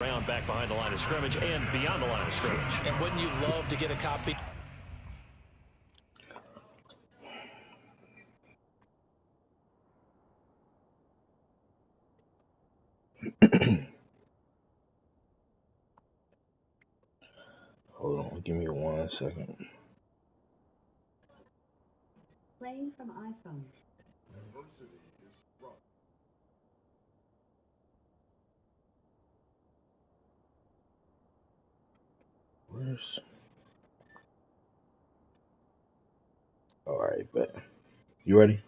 Around back behind the line of scrimmage and beyond the line of scrimmage. And wouldn't you love to get a copy? Hold on, give me 1 second. Playing from iPhone. Where's... All right, bet. You ready?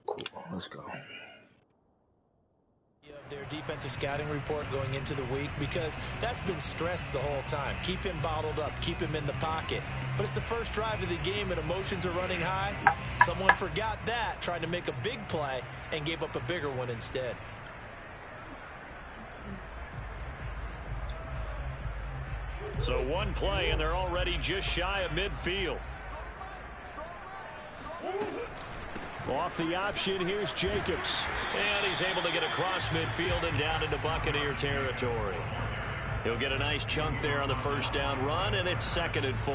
Cool, let's go. Their defensive scouting report going into the week, because that's been stressed the whole time. Keep him bottled up, keep him in the pocket. But it's the first drive of the game and emotions are running high. Someone forgot that, trying to make a big play and gave up a bigger one instead. So one play and they're already just shy of midfield. Off the option, here's Jacobs. And he's able to get across midfield and down into Buccaneer territory. He'll get a nice chunk there on the first down run, and it's 2nd and 4.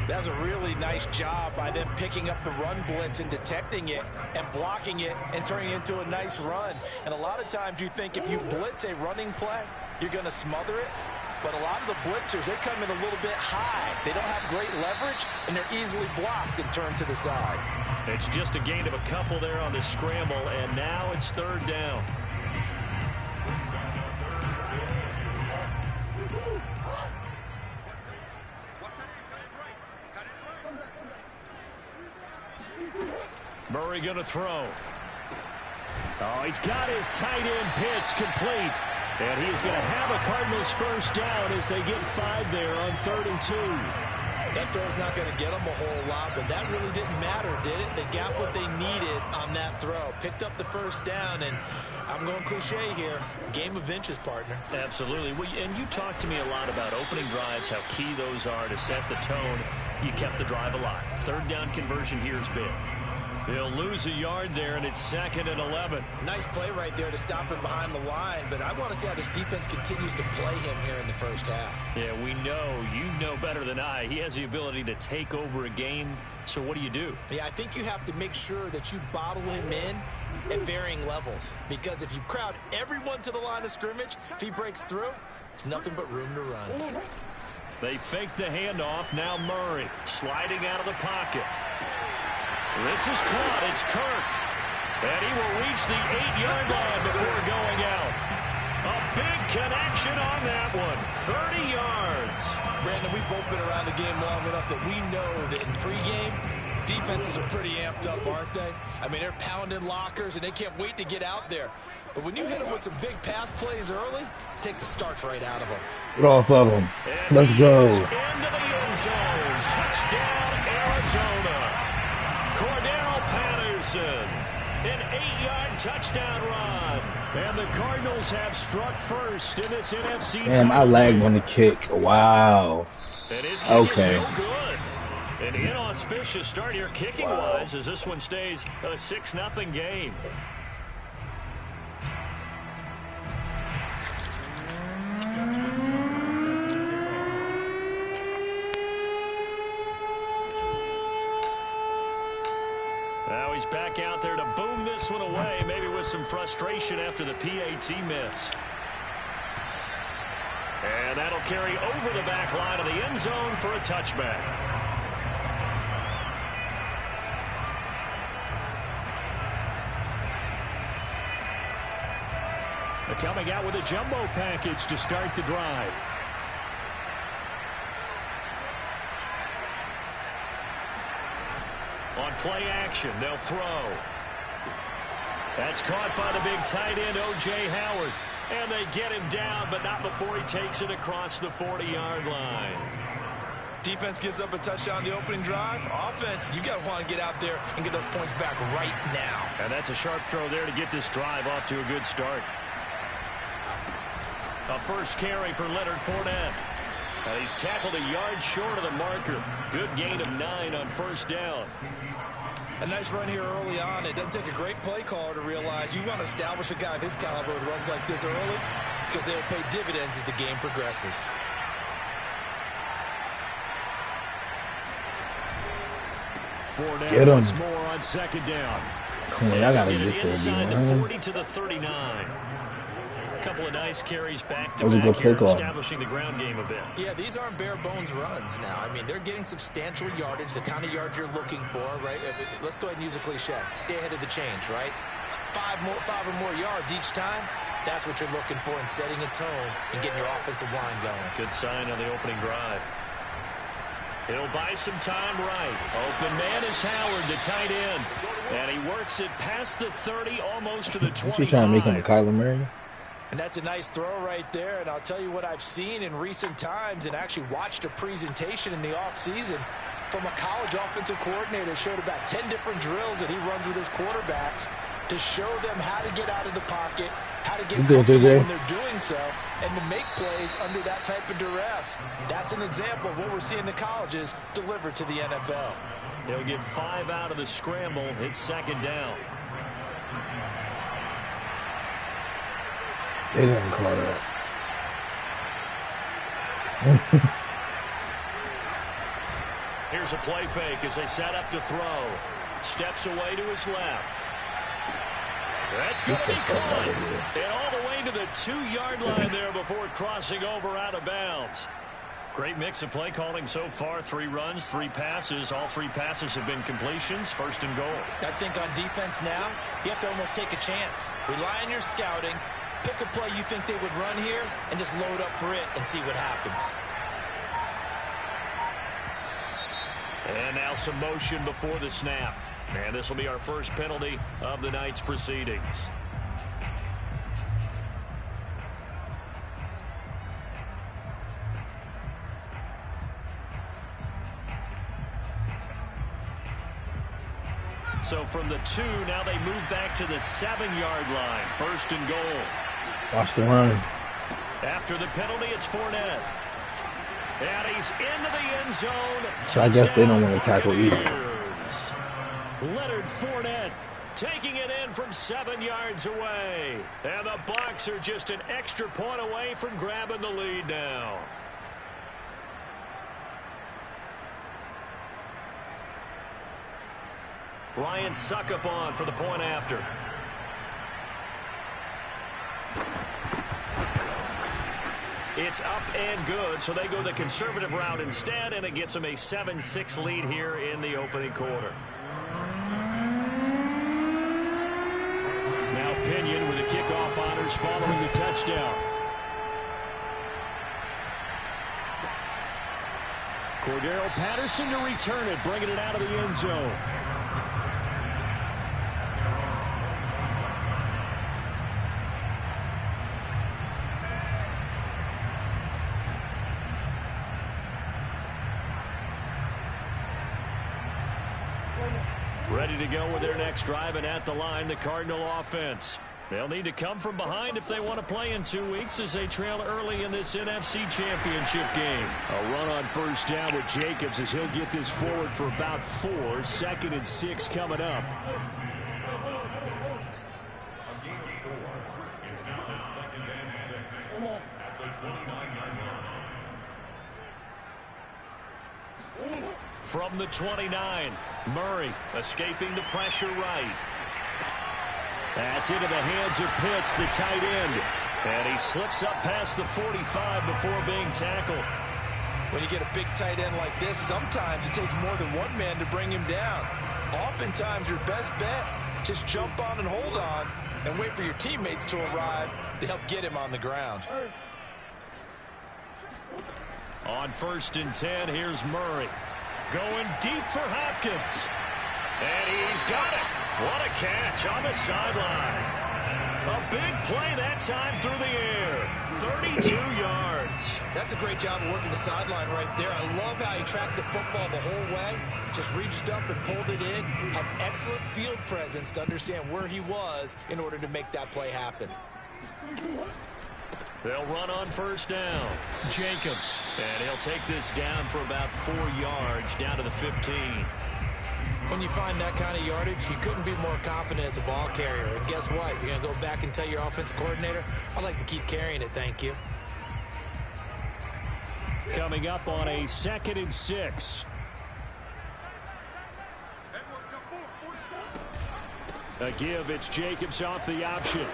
That's a really nice job by them picking up the run blitz and detecting it and blocking it and turning it into a nice run. And a lot of times you think if you blitz a running play, you're going to smother it. But a lot of the blitzers, they come in a little bit high. They don't have great leverage, and they're easily blocked and turned to the side. It's just a gain of a couple there on the scramble, and now it's 3rd down. Murray going to throw. Oh, he's got his tight end pitch complete. And he's going to have a Cardinals first down as they get 5 there on 3rd and 2. That throw's not going to get them a whole lot, but that really didn't matter, did it? They got what they needed on that throw. Picked up the first down, and I'm going cliche here. Game of inches, partner. Absolutely. Well, and you talked to me a lot about opening drives, how key those are to set the tone. You kept the drive alive. 3rd down conversion here is big. They'll lose a yard there, and it's 2nd and 11. Nice play right there to stop him behind the line, but I want to see how this defense continues to play him here in the first half. Yeah, we know. You know better than I. He has the ability to take over a game, so what do? Yeah, I think you have to make sure that you bottle him in at varying levels, because if you crowd everyone to the line of scrimmage, if he breaks through, there's nothing but room to run. They fake the handoff. Now Murray sliding out of the pocket. This is caught. It's Kirk. And he will reach the 8-yard line before going out. A big connection on that one. 30 yards. Brandon, we've both been around the game long enough that we know that in pregame, defenses are pretty amped up, aren't they? I mean, they're pounding lockers, and they can't wait to get out there. But when you hit them with some big pass plays early, it takes the starch right out of them. Get off of them. Let's go. Into the end zone. Touchdown, Arizona. Cordero Patterson, an 8-yard touchdown run. And the Cardinals have struck first in this NFC. Damn, I lagged on the kick. Wow. And his kick is no good. An inauspicious start here kicking-wise as this one stays a 6-0 game. Now he's back out there to boom this one away, maybe with some frustration after the PAT miss. And that'll carry over the back line of the end zone for a touchback. They're coming out with a jumbo package to start the drive. On play action, they'll throw. That's caught by the big tight end, O.J. Howard. And they get him down, but not before he takes it across the 40-yard line. Defense gives up a touchdown the opening drive. Offense, you got to want to get out there and get those points back right now. And that's a sharp throw there to get this drive off to a good start. A first carry for Leonard Fournette. And he's tackled a yard short of the marker. Good gain of 9 on first down. A nice run here early on. It doesn't take a great play caller to realize you want to establish a guy of his caliber with runs like this early because they will pay dividends as the game progresses. Get him. Once more on second down. Come on, y'all gotta get there, inside the man. 40 to the 39. A couple of nice carries back to That was a back good here, pick off. establishing the ground game a bit. Yeah, these aren't bare bones runs now. I mean, they're getting substantial yardage, the kind of yards you're looking for, right? Let's go ahead and use a cliche. Stay ahead of the change, right? 5 or more yards each time. That's what you're looking for in setting a tone and getting your offensive line going. Good sign on the opening drive. He'll buy some time right. Open man is Howard, the tight end. And he works it past the 30, almost to the 25. You trying to make him a Kyler Murray? And that's a nice throw right there. And I'll tell you what I've seen in recent times and actually watched a presentation in the offseason from a college offensive coordinator that showed about 10 different drills that he runs with his quarterbacks to show them how to get out of the pocket, how to get comfortable when they're doing so, and to make plays under that type of duress. That's an example of what we're seeing in the colleges delivered to the NFL. They'll get 5 out of the scramble. It's second down. They didn't call that. Here's a play fake as they set up to throw. Steps away to his left. That's going to be caught. And all the way to the 2-yard line there before crossing over out of bounds. Great mix of play calling so far. 3 runs, 3 passes. All 3 passes have been completions. First and goal. I think on defense now, you have to almost take a chance. Rely on your scouting. Pick a play you think they would run here and just load up for it and see what happens. And now some motion before the snap. And this will be our first penalty of the night's proceedings. So from the 2, now they move back to the 7-yard line. First and goal. Watch the run. After the penalty, it's Fournette. And he's into the end zone. So I guess they don't want to tackle either. Leonard Fournette taking it in from 7 yards away. And the Bucs are just an extra point away from grabbing the lead now. Ryan Suckup on for the point after. It's up and good, so they go the conservative route instead, and it gets them a 7-6 lead here in the opening quarter. Now Pinion with the kickoff honors following the touchdown. Cordero Patterson to return it, bringing it out of the end zone. Ready to go with their next drive, and at the line, the Cardinal offense. They'll need to come from behind if they want to play in 2 weeks as they trail early in this NFC Championship game. A run on first down with Jacobs as he'll get this forward for about 4. 2nd and 6 coming up. From the 29, Murray escaping the pressure right. That's into the hands of Pitts, the tight end. And he slips up past the 45 before being tackled. When you get a big tight end like this, sometimes it takes more than one man to bring him down. Oftentimes, your best bet, just jump on and hold on and wait for your teammates to arrive to help get him on the ground. On 1st and 10, here's Murray. Going deep for Hopkins. And he's got it. What a catch on the sideline. A big play that time through the air. 32 yards. That's a great job of working the sideline right there. I love how he tracked the football the whole way. Just reached up and pulled it in. Had excellent field presence to understand where he was in order to make that play happen. They'll run on first down. Jacobs. And he'll take this down for about 4 yards, down to the 15. When you find that kind of yardage, you couldn't be more confident as a ball carrier. And guess what? You're going to go back and tell your offensive coordinator, I'd like to keep carrying it, thank you. Coming up on a 2nd and 6. A give, it's Jacobs off the option.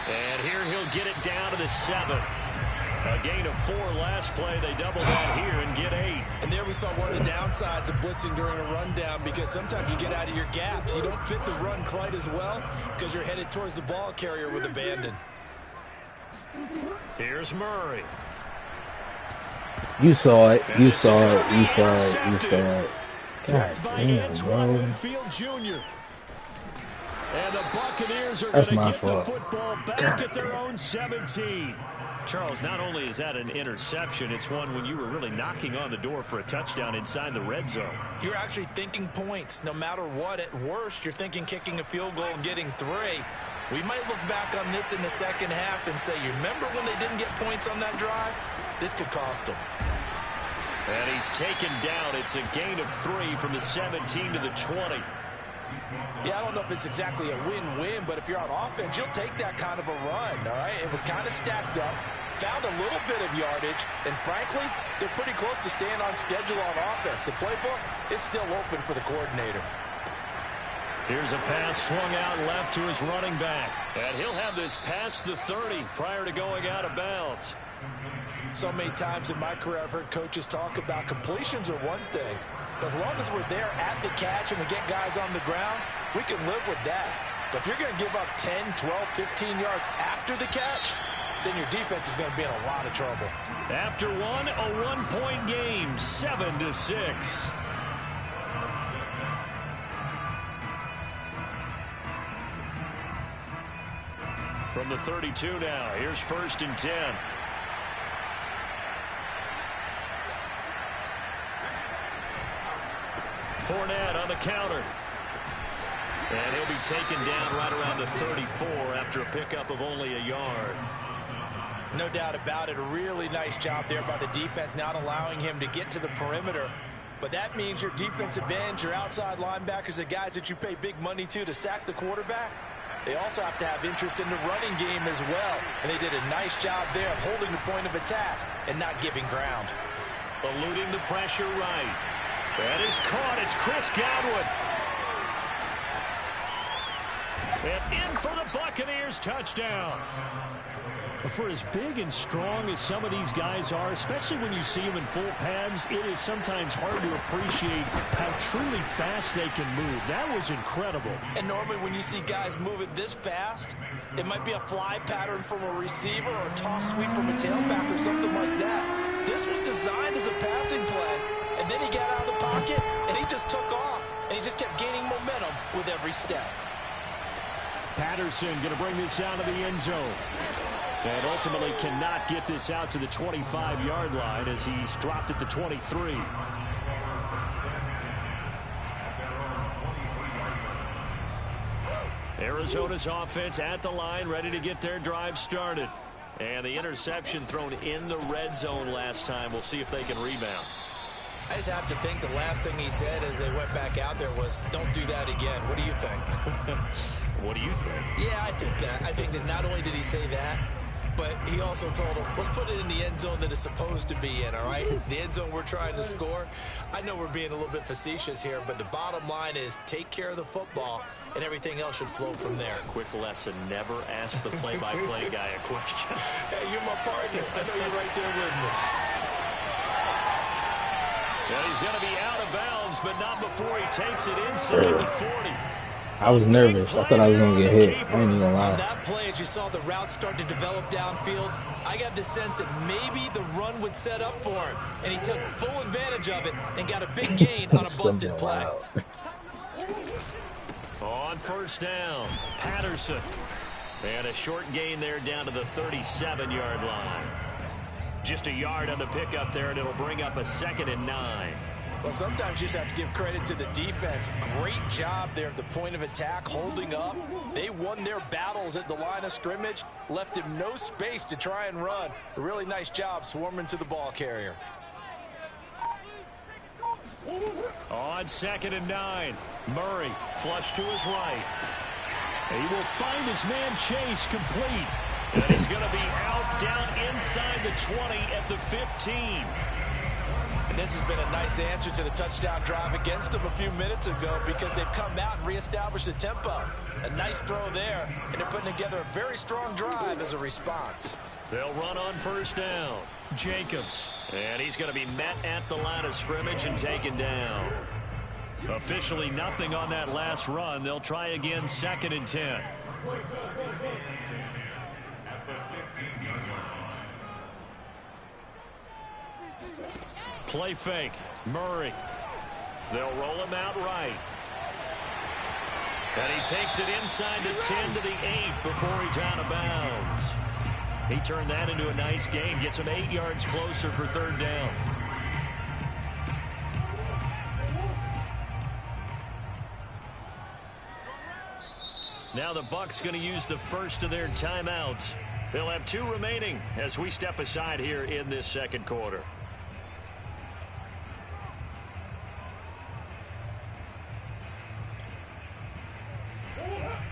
And here he'll get it down to the 7. A gain of 4 last play. They double that here and get 8. And there we saw one of the downsides of blitzing during a rundown, because sometimes you get out of your gaps. You don't fit the run quite as well because you're headed towards the ball carrier with abandon. Here's Murray. You saw it. You saw it. You saw it. You saw it. That's by Antoine bro. Winfield Jr. And the Buccaneers are going to get the football back at their own 17. Charles, not only is that an interception, it's one when you were really knocking on the door for a touchdown inside the red zone. You're actually thinking points. No matter what, at worst, you're thinking kicking a field goal and getting 3. We might look back on this in the second half and say, you remember when they didn't get points on that drive? This could cost them. And he's taken down. It's a gain of 3 from the 17 to the 20. Yeah, I don't know if it's exactly a win-win, but if you're on offense, you'll take that kind of a run, all right? It was kind of stacked up, found a little bit of yardage, and frankly, they're pretty close to staying on schedule on offense. The playbook is still open for the coordinator. Here's a pass swung out left to his running back. And he'll have this past the 30 prior to going out of bounds. So many times in my career, I've heard coaches talk about completions are one thing. As long as we're there at the catch and we get guys on the ground, we can live with that. But if you're going to give up 10, 12, 15 yards after the catch, then your defense is going to be in a lot of trouble. After one, a 1-point game, 7-6. From the 32 now, here's 1st and 10. Fournette on the counter. And he'll be taken down right around the 34 after a pickup of only a yard. No doubt about it. A really nice job there by the defense, not allowing him to get to the perimeter. But that means your defensive ends, your outside linebackers, the guys that you pay big money to sack the quarterback, they also have to have interest in the running game as well. And they did a nice job there of holding the point of attack and not giving ground. Eluding the pressure right. That is caught. It's Chris Godwin. And in for the Buccaneers touchdown. For as big and strong as some of these guys are, especially when you see them in full pads, it is sometimes hard to appreciate how truly fast they can move. That was incredible. And normally when you see guys moving this fast, it might be a fly pattern from a receiver or a toss sweep from a tailback or something like that. This was designed as a passing play, and then he got out of the pocket, and he just took off, and he just kept gaining momentum with every step. Patterson going to bring this down to the end zone. And ultimately cannot get this out to the 25-yard line as he's dropped at the 23. Arizona's offense at the line, ready to get their drive started. And the interception thrown in the red zone last time. We'll see if they can rebound. I just have to think the last thing he said as they went back out there was, don't do that again. What do you think? What do you think? Yeah, I think that. I think that not only did he say that, but he also told him, let's put it in the end zone that it's supposed to be in, all right? The end zone we're trying to score. I know we're being a little bit facetious here, but the bottom line is take care of the football, and everything else should flow from there. Quick lesson, never ask the play-by-play guy a question. Hey, you're my partner. I know you're right there with me. Well, he's going to be out of bounds, but not before he takes it inside the 40. I was nervous. I thought I was going to get hit. I ain't even gonna lie. On that play, as you saw the route start to develop downfield, I got the sense that maybe the run would set up for him. And he took full advantage of it and got a big gain on a busted play. On first down, Patterson. And a short gain there down to the 37-yard line. Just a yard on the pickup there, and it'll bring up a 2nd and 9. Well, sometimes you just have to give credit to the defense. Great job there at the point of attack, holding up. They won their battles at the line of scrimmage, left him no space to try and run. A really nice job swarming to the ball carrier. On 2nd and 9, Murray flush to his right. He will find his man Chase complete. And he's going to be out down inside the 20 at the 15. And this has been a nice answer to the touchdown drive against them a few minutes ago because they've come out and reestablished the tempo. A nice throw there, and they're putting together a very strong drive as a response. They'll run on 1st down. Jacobs. And he's going to be met at the line of scrimmage and taken down. Officially nothing on that last run. They'll try again 2nd and 10. Play fake. Murray. They'll roll him out right. And he takes it inside the 10 to the 8 before he's out of bounds. He turned that into a nice gain. Gets him 8 yards closer for 3rd down. Now the Bucs going to use the first of their timeouts. They'll have 2 remaining as we step aside here in this 2nd quarter.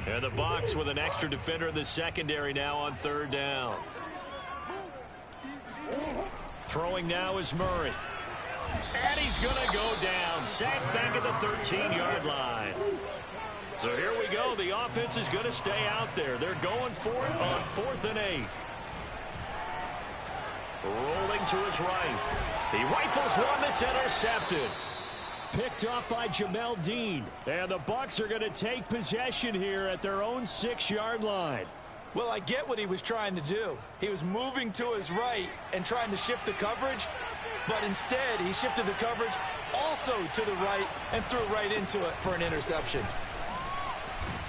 And the Bucs with an extra defender in the secondary now on 3rd down. Throwing now is Murray. And he's going to go down. Sacked back at the 13-yard line. So here we go. The offense is going to stay out there. They're going for it on 4th and 8. Rolling to his right. He rifles one that's intercepted. Picked off by Jamel Dean. And the Bucs are going to take possession here at their own 6-yard line. Well, I get what he was trying to do. He was moving to his right and trying to shift the coverage. But instead, he shifted the coverage also to the right and threw right into it for an interception.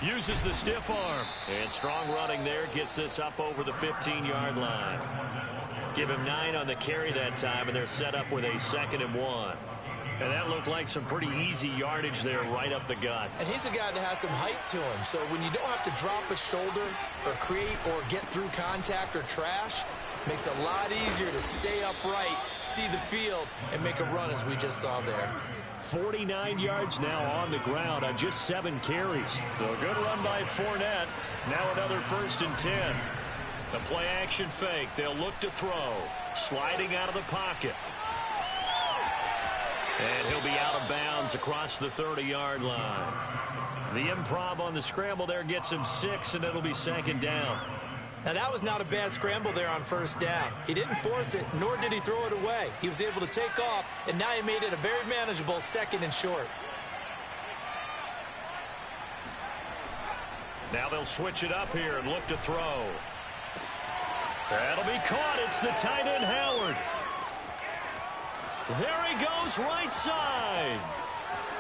Uses the stiff arm. And strong running there gets this up over the 15-yard line. Give him 9 on the carry that time, and they're set up with a 2nd and 1. And that looked like some pretty easy yardage there right up the gut. And he's a guy that has some height to him. So when you don't have to drop a shoulder or create or get through contact or trash, makes it a lot easier to stay upright, see the field, and make a run as we just saw there. 49 yards now on the ground on just 7 carries. So a good run by Fournette. Now another 1st and 10. The play action fake. They'll look to throw. Sliding out of the pocket. And he'll be out of bounds across the 30-yard line. The improv on the scramble there gets him 6, and it'll be 2nd down. Now, that was not a bad scramble there on 1st down. He didn't force it, nor did he throw it away. He was able to take off, and now he made it a very manageable 2nd and short. Now they'll switch it up here and look to throw. That'll be caught. It's the tight end, Howard. There he goes, right side.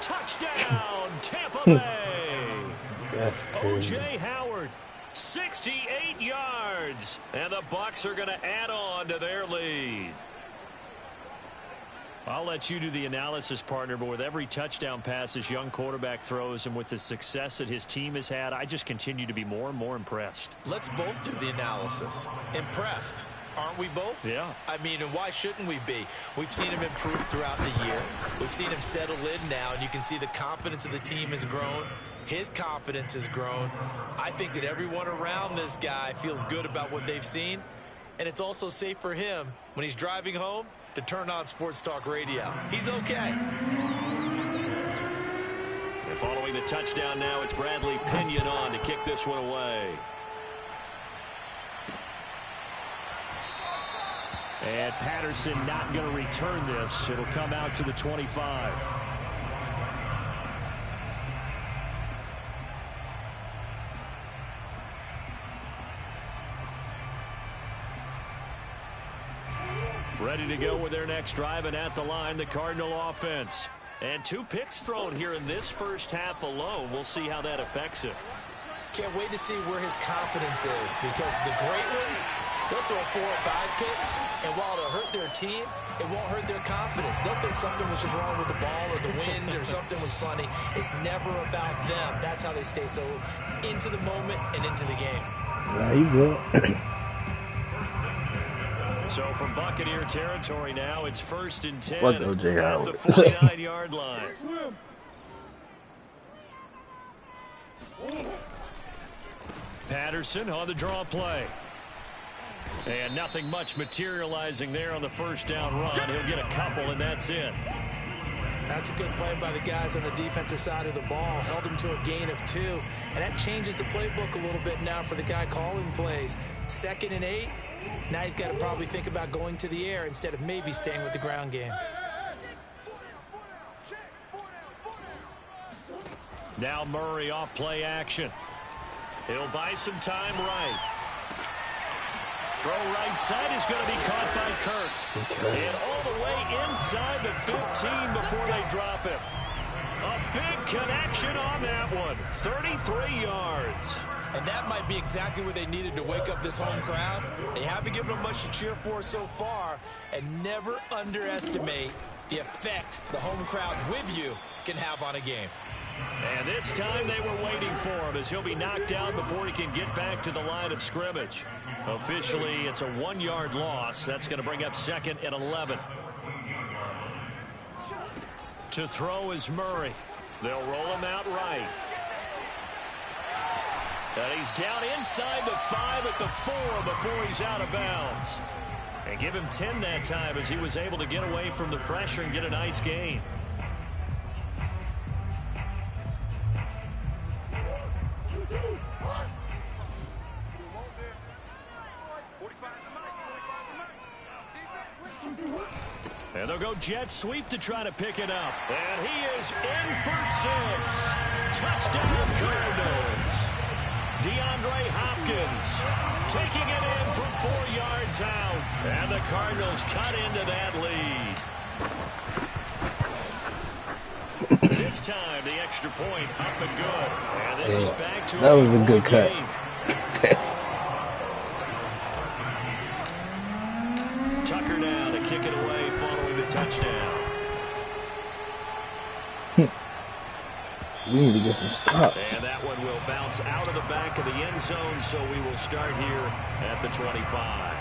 Touchdown, Tampa Bay. O.J. Howard, 68 yards. And the Bucs are going to add on to their lead. I'll let you do the analysis, partner, but with every touchdown pass this young quarterback throws and with the success that his team has had, I just continue to be more and more impressed. Let's both do the analysis. Impressed. Aren't we both? Yeah. I mean, and why shouldn't we be? We've seen him improve throughout the year. We've seen him settle in now, and you can see the confidence of the team has grown. His confidence has grown. I think that everyone around this guy feels good about what they've seen, and it's also safe for him when he's driving home to turn on Sports Talk Radio. He's okay. And following the touchdown now, it's Bradley Pinion on to kick this one away. And Patterson not going to return this. It'll come out to the 25. Ready to go with their next drive, and at the line, the Cardinal offense. And 2 picks thrown here in this first half alone. We'll see how that affects it. Can't wait to see where his confidence is, because the great ones, they'll throw 4 or 5 picks, and while it'll hurt their team, it won't hurt their confidence. They'll think something was just wrong with the ball or the wind or something was funny. It's never about them. That's how they stay so into the moment and into the game. Nah, you good. So from Buccaneer territory now, it's 1st and 10 Fuck O.J. at the Howard. 49-yard line. Patterson on the draw play. And nothing much materializing there on the first down run. He'll get a couple, and that's it. That's a good play by the guys on the defensive side of the ball. Held him to a gain of 2. And that changes the playbook a little bit now for the guy calling plays. 2nd and 8. Now he's got to probably think about going to the air instead of maybe staying with the ground game. Now Murray off play action. He'll buy some time right. Throw right side is going to be caught by Kirk. Okay. And all the way inside the 15 before they drop him. A big connection on that one. 33 yards. And that might be exactly what they needed to wake up this home crowd. They haven't given them much to cheer for so far. And never underestimate the effect the home crowd with you can have on a game. And this time they were waiting for him as he'll be knocked down before he can get back to the line of scrimmage. Officially, it's a 1-yard loss. That's going to bring up 2nd and 11. To throw is Murray. They'll roll him out right. And he's down inside the 5 at the 4 before he's out of bounds. And give him 10 that time as he was able to get away from the pressure and get a nice gain. And they'll go jet sweep to try to pick it up. And he is in for 6. Touchdown Cardinals. DeAndre Hopkins taking it in from 4 yards out. And the Cardinals cut into that lead. This time the extra point up and good. And this is back to that was a good cut. Tucker now to kick it away following the touchdown. We need to get some stops. And that one will bounce out of the back of the end zone, so we will start here at the 25.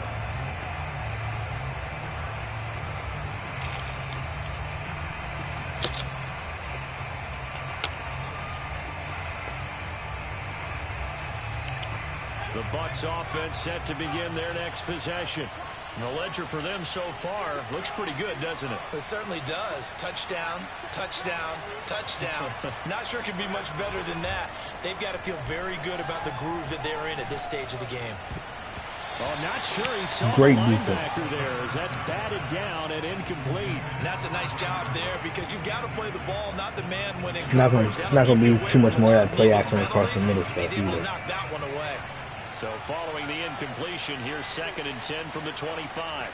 The Bucs offense set to begin their next possession. The ledger for them so far looks pretty good, doesn't it? It certainly does. Touchdown, touchdown, touchdown. Not sure it could be much better than that. They've got to feel very good about the groove that they're in at this stage of the game. Well, not sure he saw Great the linebacker defense there as that's batted down and incomplete. And that's a nice job there because you've got to play the ball, not the man when it It's not comes. going to be too much more of that play action across the middle stuff He's able to either. knock that one away. So following the incompletion, here's 2nd and 10 from the 25.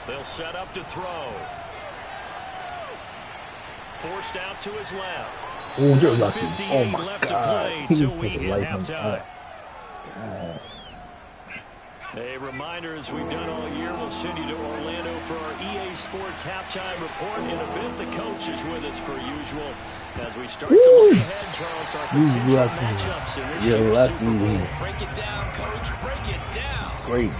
They'll set up to throw. Forced out to his left. Oh, you're lucky. 58 Oh, my left to God. play He till put we the hit lightning halftime. up. A reminder, as we've done all year, we'll send you to Orlando for our EA Sports halftime report. In a bit, the coach is with us per usual. As we start to look ahead, Charles, to our potential matchups in this year's Super Bowl. Break it down, coach. Break it down. Great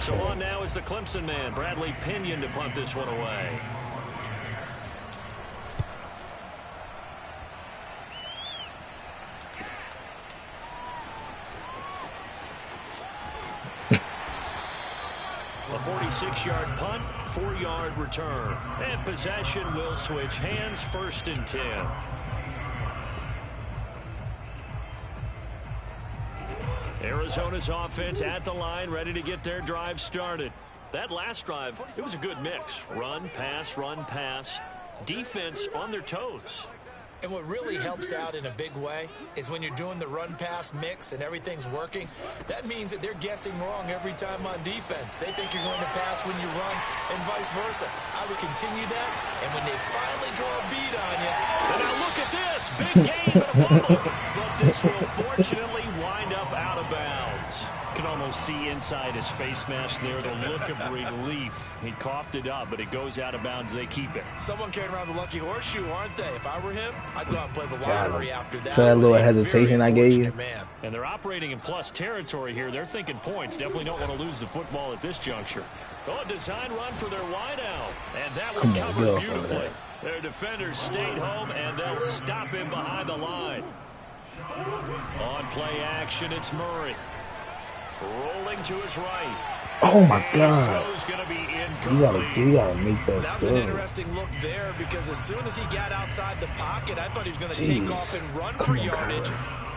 So defense. on now is the Clemson man, Bradley Pinion, to punt this one away. A 46-yard punt, 4-yard return. And possession will switch hands, 1st and 10. Arizona's offense at the line, ready to get their drive started. That last drive, it was a good mix. Run, pass, defense on their toes. And what really helps out in a big way is when you're doing the run-pass mix and everything's working, that means that they're guessing wrong every time on defense. They think you're going to pass when you run and vice versa. I would continue that, and when they finally draw a bead on you... And now look at this. Big game and a fumble. But this will fortunately wind up out of bounds. can almost see inside his face mask there, the look of relief. He coughed it up, but it goes out of bounds. They keep it. Someone carrying around the lucky horseshoe, aren't they? If I were him, I'd go out and play the lottery after that. So that little hesitation I gave you. Man. And they're operating in plus territory here. They're thinking points. Definitely don't want to lose the football at this juncture. Oh, a design run for their wideout. And that one covered beautifully. Their defenders stayed home, and they'll stop him behind the line. On play action, it's Murray. Rolling to his right. Oh my God! You gotta make that. That was an interesting look there because as soon as he got outside the pocket, I thought he was going to take off and run for yardage.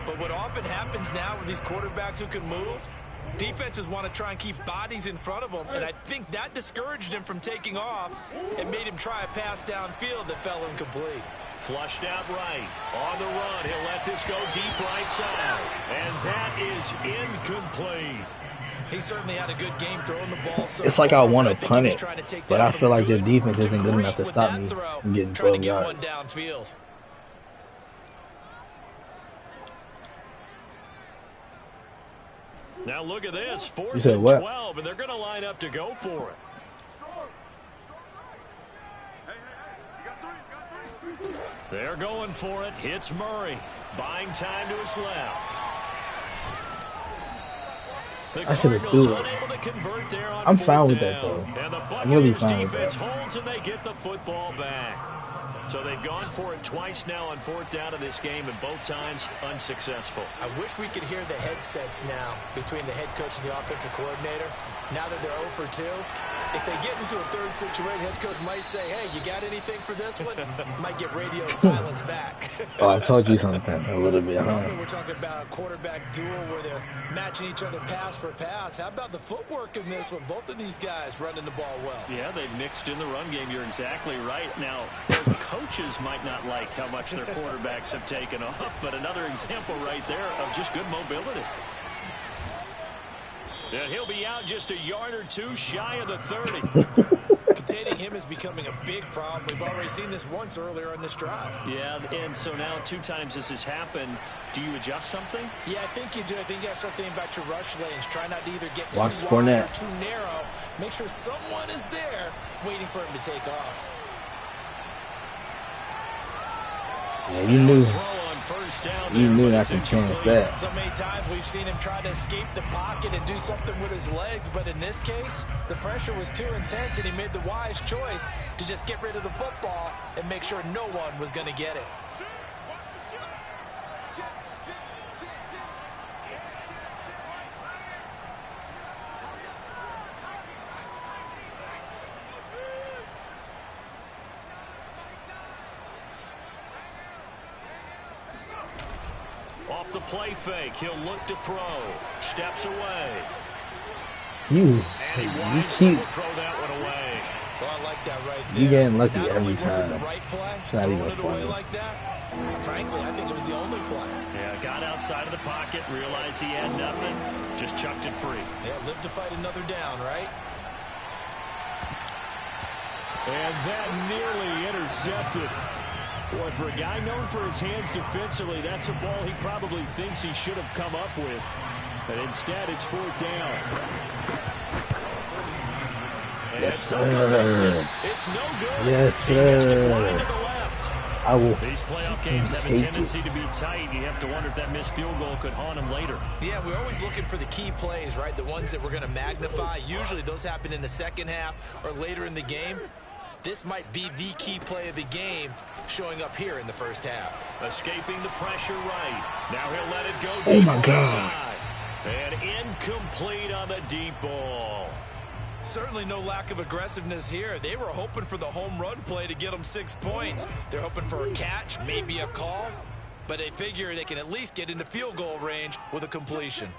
But what often happens now with these quarterbacks who can move, defenses want to try and keep bodies in front of them, and I think that discouraged him from taking off and made him try a pass downfield that fell incomplete. Flushed out right. On the run, he'll let this go deep right side. And that is incomplete. He certainly had a good game throwing the ball. So it's like I want to punt it, but I feel like their defense isn't good enough to stop me from getting 12 yards. Downfield. Now look at this. 4th and 12, and they're going to line up to go for it. They're going for it. Hits Murray. Buying time to his left. The Cardinals unable to convert there on I'm fine with down. that, though. And the I'm really Buccaneers fine with defense that. holds, and they get the football back. So they've gone for it twice now on 4th down of this game, and both times unsuccessful. I wish we could hear the headsets now between the head coach and the offensive coordinator. Now that they're 0 for 2, if they get into a third situation, head coach might say, hey, you got anything for this one? Might get radio silence back. Oh, I told you something a little bit. Normally we're talking about a quarterback duel where they're matching each other pass for pass. How about the footwork in this one? Both of these guys running the ball well. Yeah, they've mixed in the run game. You're exactly right. Now, their coaches might not like how much their quarterbacks have taken off, but another example right there of just good mobility. And he'll be out just a yard or two shy of the 30. Containing him is becoming a big problem. We've already seen this once earlier on this drive. Yeah, and so now 2 times this has happened. Do you adjust something? Yeah, I think you do. I think you got to start thinking about your rush lanes. Try not to either get too Watch wide Fournette. or too narrow. Make sure someone is there waiting for him to take off. Yeah, you knew not to chance that. So many times we've seen him try to escape the pocket and do something with his legs, but in this case, the pressure was too intense, and he made the wise choice to just get rid of the football and make sure no one was going to get it. Off the play fake, he'll look to throw. Steps away. You keep. Throw that one away. Well, I like that right there. You getting lucky Not every only was it time. the right play, It's not throwing even it away funny. like that. Frankly, I think it was the only play. Yeah, got outside of the pocket, realized he had nothing, just chucked it free. Yeah, live to fight another down, right? And that nearly intercepted. Boy, for a guy known for his hands defensively, that's a ball he probably thinks he should have come up with. But instead, it's 4th down. Yes, sir. It's no good. Yes, sir. I will. These playoff games have a tendency to be tight. You have to wonder if that missed field goal could haunt him later. Yeah, we're always looking for the key plays, right? The ones that we're going to magnify. Usually those happen in the second half or later in the game. This might be the key play of the game showing up here in the first half. Escaping the pressure right. Now he'll let it go Oh, deep my God. inside. And incomplete on the deep ball. Certainly no lack of aggressiveness here. They were hoping for the home run play to get them 6 points. They're hoping for a catch, maybe a call, but they figure they can at least get into field goal range with a completion.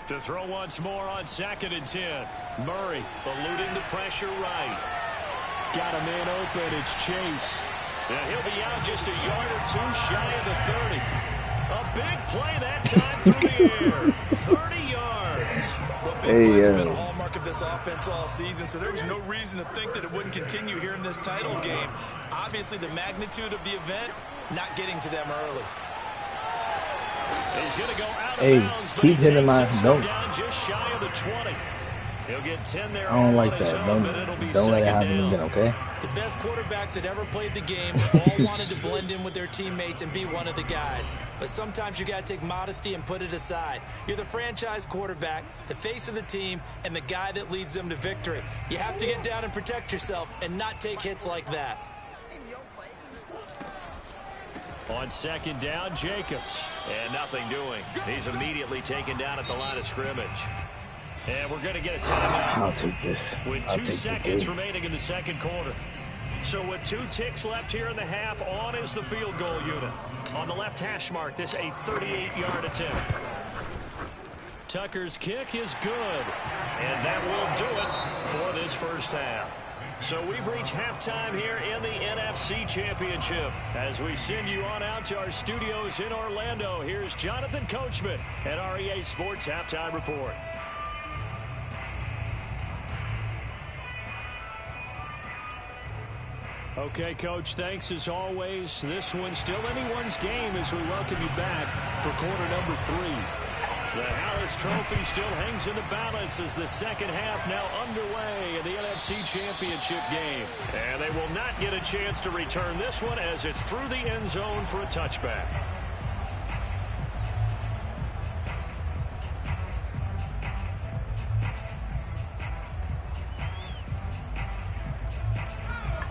To throw once more on 2nd and 10. Murray eluding the pressure right. Got a man open. It's Chase. And he'll be out just a yard or two shy of the 30. A big play that time through the air. 30 yards. Well, big plays have been a hallmark of this offense all season, so there was no reason to think that it wouldn't continue here in this title game. Obviously, the magnitude of the event not getting to them early. He's going to go out of Hey, bounds, but keep he hitting takes my this no. one down just shy of the 20. He'll get 10 there. I don't like on his that. own, but it'll be Don't let it second happen down. again, okay? The best quarterbacks that ever played the game all wanted to blend in with their teammates and be one of the guys. But sometimes you got to take modesty and put it aside. You're the franchise quarterback, the face of the team, and the guy that leads them to victory. You have to get down and protect yourself and not take hits like that. On second down, Jacobs. And nothing doing. He's immediately taken down at the line of scrimmage. And we're going to get a timeout. I'll take this. With 2 seconds remaining in the second quarter. So with 2 ticks left here in the half, on is the field goal unit. On the left hash mark, this a 38-yard attempt. Tucker's kick is good. And that will do it for this first half. So we've reached halftime here in the NFC Championship. As we send you on out to our studios in Orlando, here's Jonathan Coachman at REA Sports Halftime Report. Okay, Coach, thanks as always. This one's still anyone's game as we welcome you back for quarter number 3. The Harris Trophy still hangs in the balance as the second half now underway in the NFC Championship game. And they will not get a chance to return this one as it's through the end zone for a touchback.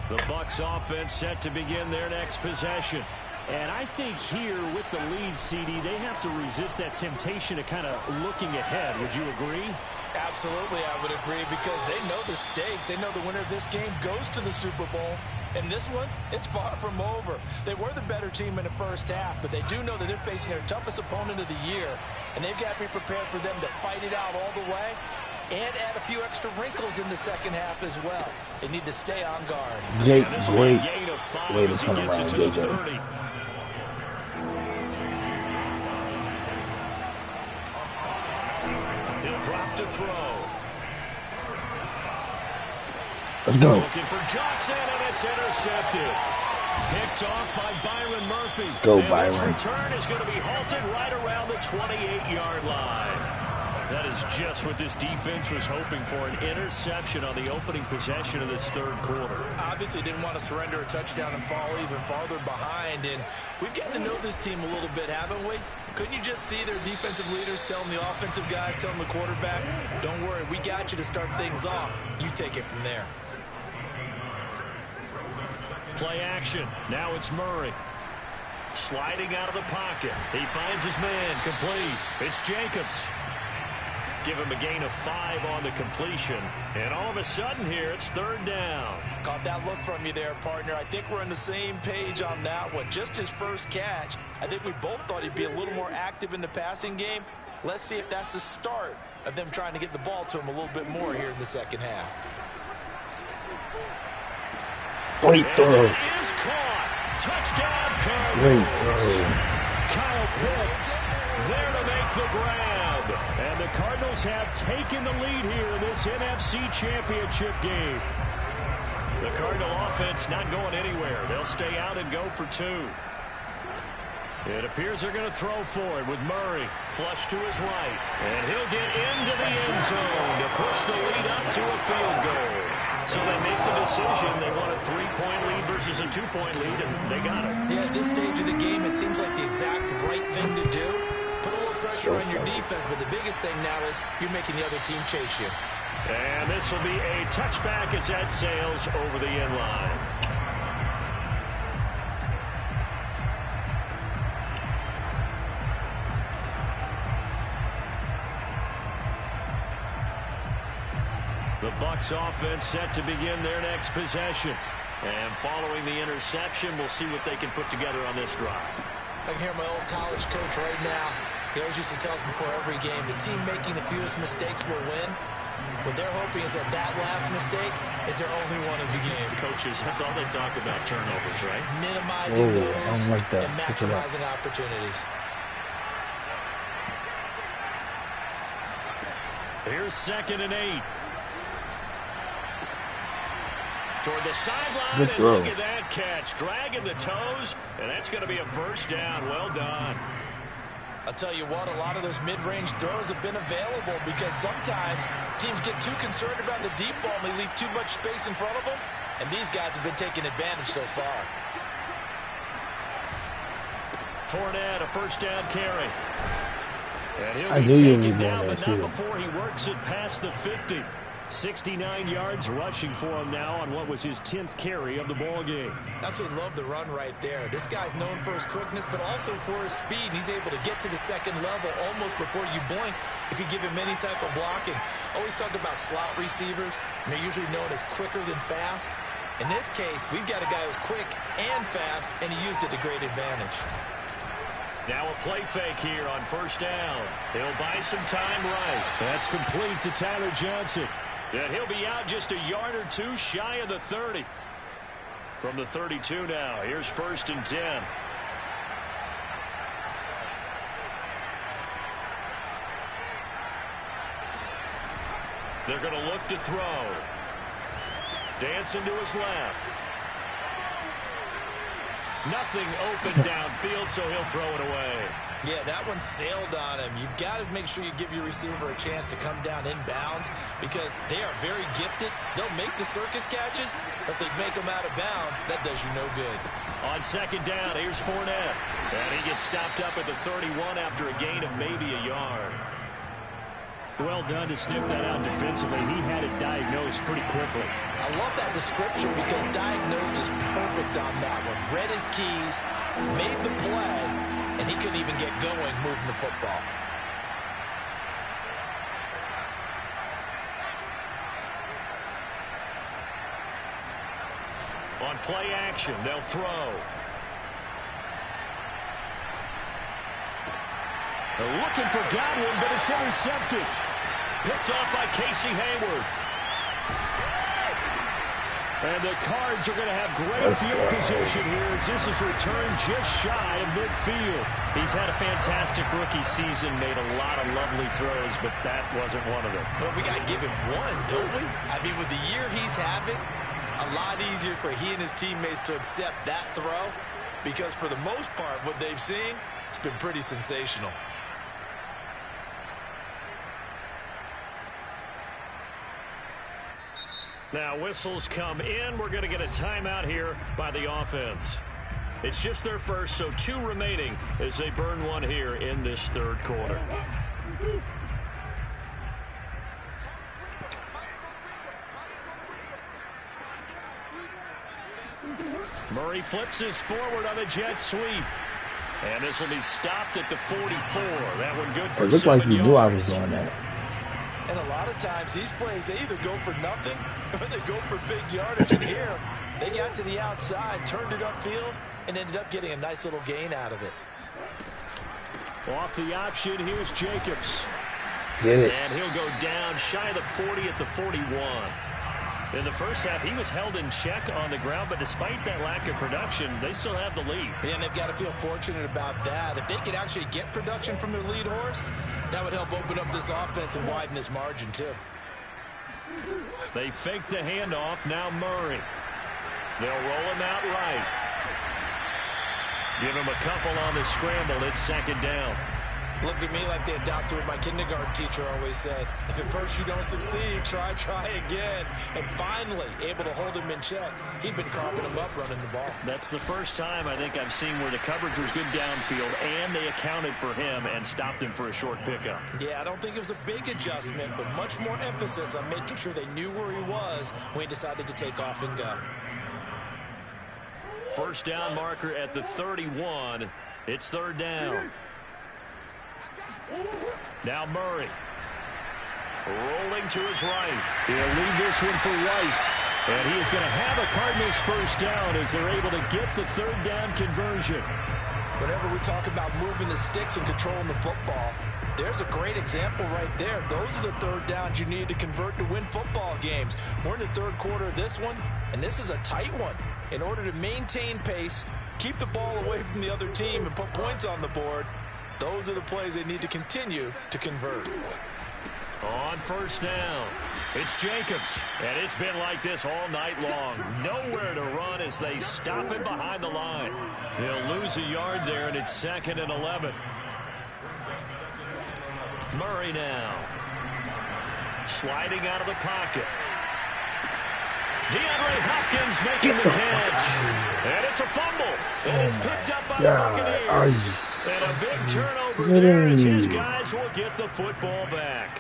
The Bucs offense set to begin their next possession. And I think here with the lead, CD, they have to resist that temptation to kind of looking ahead. Would you agree? Absolutely, I would agree, because they know the stakes. They know the winner of this game goes to the Super Bowl. And this one, it's far from over. They were the better team in the first half, but they do know that they're facing their toughest opponent of the year. And they've got to be prepared for them to fight it out all the way and add a few extra wrinkles in the second half as well. They need to stay on guard. Jake, wait to come around, JJ. He'll drop to throw. Let's go. Looking for Johnson, and it's intercepted. Picked off by Byron Murphy. Go, and Byron. This return is going to be halted right around the 28-yard line. That is just what this defense was hoping for, an interception on the opening possession of this third quarter. Obviously didn't want to surrender a touchdown and fall even farther behind. And we've gotten to know this team a little bit, haven't we? Couldn't you just see their defensive leaders telling the offensive guys, telling the quarterback, don't worry, we got you to start things off. You take it from there. Play action. Now it's Murray. Sliding out of the pocket. He finds his man. Complete. It's Jacobs. Give him a gain of 5 on the completion. And all of a sudden here, it's third down. Caught that look from you there, partner. I think we're on the same page on that one. Just his first catch. I think we both thought he'd be a little more active in the passing game. Let's see if that's the start of them trying to get the ball to him a little bit more here in the second half. Great throw. Is caught. Touchdown, Cardinals. Great throw. Kyle Pitts there to make the grab. And the Cardinals have taken the lead here in this NFC Championship game. The Cardinal offense not going anywhere. They'll stay out and go for 2. It appears they're going to throw for it with Murray. Flush to his right. And he'll get into the end zone to push the lead up to a field goal. So they make the decision. They want a 3-point lead versus a 2-point lead, and they got it. Yeah, at this stage of the game, it seems like the exact right thing to do. Put a little pressure on your defense, but the biggest thing now is you're making the other team chase you. And this will be a touchback as that sails over the end line. The Bucs offense set to begin their next possession. And following the interception, we'll see what they can put together on this drive. I can hear my old college coach right now. He always used to tell us before every game, the team making the fewest mistakes will win. What they're hoping is that last mistake is their only one of the game. Coaches, that's all they talk about, turnovers, right? Minimizing those like that. and maximizing opportunities. Here's 2nd and 8. Toward the sideline, Good and throw. look at that catch. Dragging the toes, and that's going to be a first down. Well done. I'll tell you what, a lot of those mid-range throws have been available because sometimes teams get too concerned about the deep ball and they leave too much space in front of them, and these guys have been taking advantage so far. Fournette, a first down carry. And he'll I be knew you taken were down, going but there, not too. before he works it past the 50. 69 yards rushing for him now on what was his 10th carry of the ball game. Absolutely love the run right there. This guy's known for his quickness, but also for his speed. He's able to get to the second level almost before you blink if you give him any type of blocking. Always talk about slot receivers, and they're usually known as quicker than fast. In this case, we've got a guy who's quick and fast, and he used it to great advantage. Now a play fake here on first down. He'll buy some time right. That's complete to Tyler Johnson. And he'll be out just a yard or two shy of the 30. From the 32 now, here's 1st and 10. They're going to look to throw. Dancing to his left. Nothing open downfield, so he'll throw it away. Yeah, that one sailed on him. You've got to make sure you give your receiver a chance to come down inbounds because they are very gifted. They'll make the circus catches, but if they make them out of bounds, that does you no good. On second down, here's Fournette. And he gets stopped up at the 31 after a gain of maybe a yard. Well done to sniff that out defensively. He had it diagnosed pretty quickly. I love that description because diagnosed is perfect on that one. Read his keys, made the play, and he couldn't even get going moving the football. On play action, they'll throw. They're looking for Godwin, but it's intercepted. Picked off by Casey Hayward. And the Cards are going to have great field position here as this is returned just shy of midfield. He's had a fantastic rookie season, made a lot of lovely throws, but that wasn't one of them. Well, we got to give him one, don't we? I mean, with the year he's having, a lot easier for he and his teammates to accept that throw because for the most part, what they've seen, it's been pretty sensational. Now whistles come in. We're going to get a timeout here by the offense. It's just their first, so 2 remaining as they burn one here in this third quarter. Murray flips his forward on a jet sweep. And this will be stopped at the 44. That one good for 7 yards. It looked like you knew I was doing that. And a lot of times, these plays, they either go for nothing or they go for big yardage. And here, they got to the outside, turned it upfield, and ended up getting a nice little gain out of it. Off the option, here's Jacobs. Get it. And he'll go down shy of the 40 at the 41. In the first half, he was held in check on the ground, but despite that lack of production, they still have the lead. And they've got to feel fortunate about that. If they could actually get production from their lead horse, that would help open up this offense and widen this margin, too. They fake the handoff. Now Murray. They'll roll him out right. Give him a couple on the scramble. It's second down. Looked at me like they adopted what my kindergarten teacher always said. If at first you don't succeed, try again. And finally, able to hold him in check. He'd been carving him up running the ball. That's the first time I think I've seen where the coverage was good downfield and they accounted for him and stopped him for a short pickup. Yeah, I don't think it was a big adjustment, but much more emphasis on making sure they knew where he was when he decided to take off and go. First down marker at the 31. It's third down. Now Murray. Rolling to his right. He'll leave this one for White. And he is going to have a Cardinals first down as they're able to get the third down conversion. Whenever we talk about moving the sticks and controlling the football, there's a great example right there. Those are the third downs you need to convert to win football games. We're in the third quarter of this one, and this is a tight one. In order to maintain pace, keep the ball away from the other team, and put points on the board, those are the plays they need to continue to convert. On first down, it's Jacobs. And it's been like this all night long. Nowhere to run as they stop him behind the line. He'll lose a yard there, and it's 2nd and 11. Murray now. Sliding out of the pocket. DeAndre Hopkins making the catch. And it's a fumble. And it's picked up by the Buccaneers. And a big turnover there as his guys will get the football back.